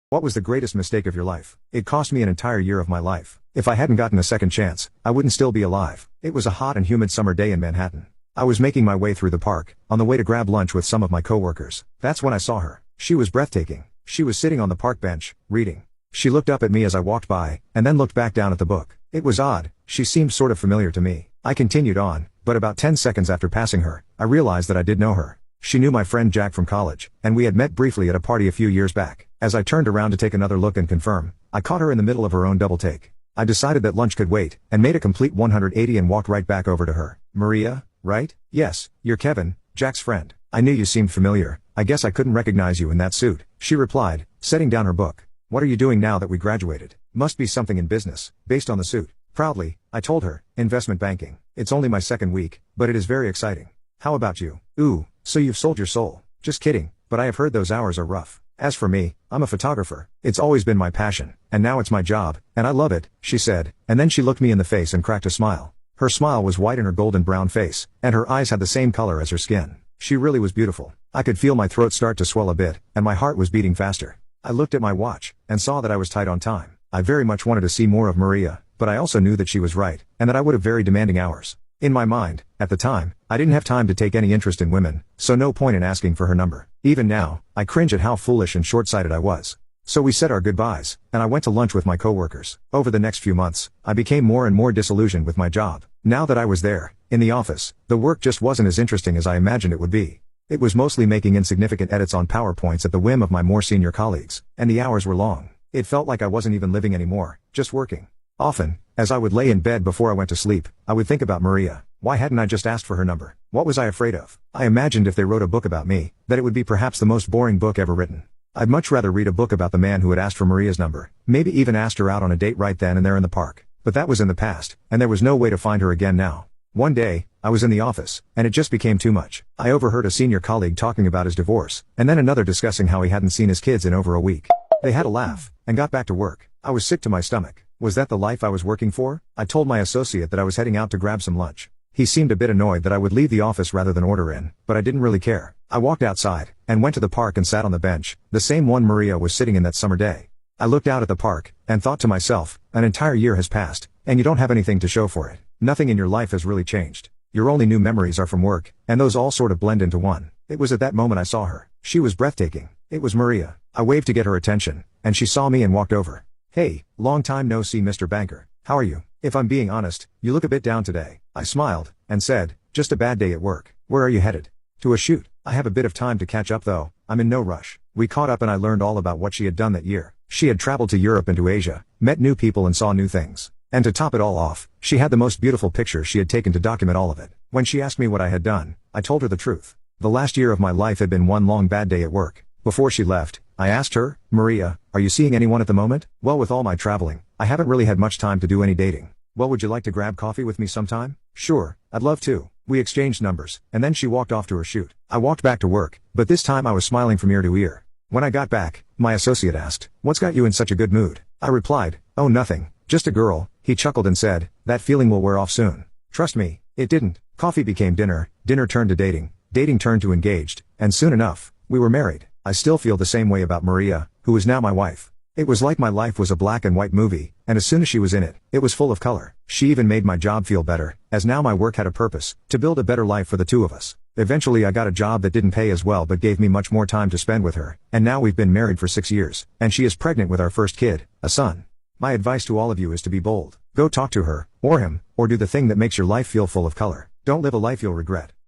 What was the greatest mistake of your life? It cost me an entire year of my life. If I hadn't gotten a second chance, I wouldn't still be alive. It was a hot and humid summer day in Manhattan. I was making my way through the park, on the way to grab lunch with some of my coworkers. That's when I saw her. She was breathtaking. She was sitting on the park bench, reading. She looked up at me as I walked by, and then looked back down at the book. It was odd, she seemed sort of familiar to me. I continued on, but about 10 seconds after passing her, I realized that I did know her. She knew my friend Jack from college, and we had met briefly at a party a few years back. As I turned around to take another look and confirm, I caught her in the middle of her own double take. I decided that lunch could wait, and made a complete 180 and walked right back over to her. Maria, right? Yes, you're Kevin, Jack's friend. I knew you seemed familiar. I guess I couldn't recognize you in that suit, she replied, setting down her book. What are you doing now that we graduated? Must be something in business, based on the suit. Proudly, I told her, investment banking. It's only my second week, but it is very exciting. How about you? Ooh, so you've sold your soul. Just kidding, but I have heard those hours are rough. As for me, I'm a photographer. It's always been my passion, and now it's my job, and I love it, she said, and then she looked me in the face and cracked a smile. Her smile was white in her golden brown face, and her eyes had the same color as her skin. She really was beautiful. I could feel my throat start to swell a bit, and my heart was beating faster. I looked at my watch, and saw that I was tight on time. I very much wanted to see more of Maria, but I also knew that she was right, and that I would have very demanding hours. In my mind, at the time, I didn't have time to take any interest in women, so no point in asking for her number. Even now, I cringe at how foolish and short-sighted I was. So we said our goodbyes, and I went to lunch with my coworkers. Over the next few months, I became more and more disillusioned with my job. Now that I was there, in the office, the work just wasn't as interesting as I imagined it would be. It was mostly making insignificant edits on PowerPoints at the whim of my more senior colleagues, and the hours were long. It felt like I wasn't even living anymore, just working. Often, as I would lay in bed before I went to sleep, I would think about Maria. Why hadn't I just asked for her number? What was I afraid of? I imagined if they wrote a book about me, that it would be perhaps the most boring book ever written. I'd much rather read a book about the man who had asked for Maria's number, maybe even asked her out on a date right then and there in the park. But that was in the past, and there was no way to find her again now. One day, I was in the office, and it just became too much. I overheard a senior colleague talking about his divorce, and then another discussing how he hadn't seen his kids in over a week. They had a laugh, and got back to work. I was sick to my stomach. Was that the life I was working for? I told my associate that I was heading out to grab some lunch. He seemed a bit annoyed that I would leave the office rather than order in, but I didn't really care. I walked outside, and went to the park and sat on the bench, the same one Maria was sitting in that summer day. I looked out at the park, and thought to myself, an entire year has passed, and you don't have anything to show for it. Nothing in your life has really changed. Your only new memories are from work, and those all sort of blend into one. It was at that moment I saw her. She was breathtaking. It was Maria. I waved to get her attention, and she saw me and walked over. Hey, long time no see, Mr. Banker. How are you? If I'm being honest, you look a bit down today. I smiled, and said, just a bad day at work. Where are you headed? To a shoot. I have a bit of time to catch up though. I'm in no rush. We caught up and I learned all about what she had done that year. She had traveled to Europe and to Asia, met new people and saw new things. And to top it all off, she had the most beautiful pictures she had taken to document all of it. When she asked me what I had done, I told her the truth. The last year of my life had been one long bad day at work. Before she left, I asked her, Maria, are you seeing anyone at the moment? Well, with all my traveling, I haven't really had much time to do any dating. Well, would you like to grab coffee with me sometime? Sure, I'd love to. We exchanged numbers, and then she walked off to her shoot. I walked back to work, but this time I was smiling from ear to ear. When I got back, my associate asked, what's got you in such a good mood? I replied, oh nothing, just a girl. He chuckled and said, that feeling will wear off soon. Trust me, it didn't. Coffee became dinner, dinner turned to dating, dating turned to engaged, and soon enough, we were married. I still feel the same way about Maria, who is now my wife. It was like my life was a black and white movie, and as soon as she was in it, it was full of color. She even made my job feel better, as now my work had a purpose, to build a better life for the two of us. Eventually I got a job that didn't pay as well but gave me much more time to spend with her, and now we've been married for 6 years, and she is pregnant with our first kid, a son. My advice to all of you is to be bold. Go talk to her, or him, or do the thing that makes your life feel full of color. Don't live a life you'll regret.